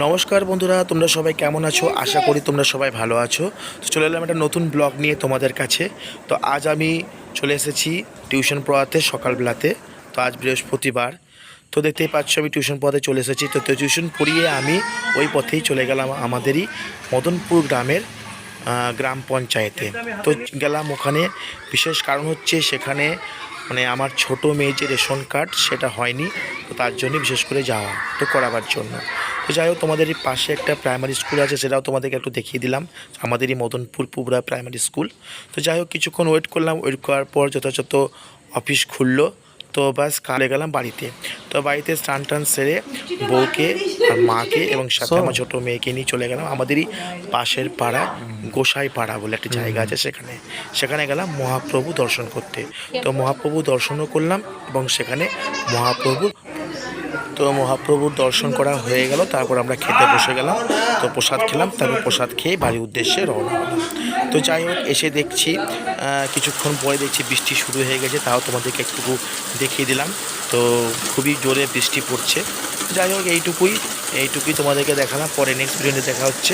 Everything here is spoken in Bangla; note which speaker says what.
Speaker 1: নমস্কার বন্ধুরা, তোমরা সবাই কেমন আছো? আশা করি তোমরা সবাই ভালো আছো। তো চলে এলাম একটা নতুন ব্লগ নিয়ে তোমাদের কাছে। তো আজ আমি চলে এসেছি টিউশন পড়াতে সকালবেলাতে। তো আজ বৃহস্পতিবার, তো দেখতেই পাচ্ছ আমি টিউশন পড়াতে চলে এসেছি। তো টিউশন পড়িয়ে আমি ওই পথেই চলে গেলাম আমাদেরই মদনপুর গ্রামের গ্রাম পঞ্চায়েতে। তো গেলাম ওখানে, বিশেষ কারণ হচ্ছে সেখানে মানে আমার ছোট মেয়ে যে রেশন কার্ড সেটা হয়নি, তো তার জন্য বিশেষ করে যাওয়া তো করাবার জন্য। তো যাই হোক, তোমাদের এই পাশে একটা প্রাইমারি স্কুল আছে, সেটাও তোমাদেরকে একটু দেখিয়ে দিলাম, আমাদেরই মদনপুর পুবরা প্রাইমারি স্কুল। তো যাই হোক, কিছুক্ষণ ওয়েট করলাম, ওয়েট করার পর যথাযথ অফিস খুললো। তো বাস কালে গেলাম বাড়িতে। তো বাড়িতে স্নান টান সেরে বউকে আর মাকে এবং সাথে আমার ছোটো মেয়েকে নিয়ে চলে গেলাম আমাদেরই পাশের পাড়া গোসাই পাড়া বলে একটা জায়গা আছে, সেখানে গেলাম মহাপ্রভু দর্শন করতে। তো মহাপ্রভু দর্শনও করলাম এবং সেখানে মহাপ্রভুর দর্শন করা হয়ে গেল। তারপর আমরা খেতে বসে গেলাম। তো প্রসাদ খেলাম, তারপর প্রসাদ খেয়ে বাড়ির উদ্দেশ্যে রওনা হলাম। তো যাই হোক, এসে দেখছি কিছুক্ষণ পরে দেখছি বৃষ্টি শুরু হয়ে গেছে, তাও তোমাদেরকে একটু দেখিয়ে দিলাম। তো খুবই জোরে বৃষ্টি পড়ছে। যাই হোক, এইটুকুই তোমাদেরকে দেখালাম। পরে নেক্সট ভিডিওতে দেখা হচ্ছে।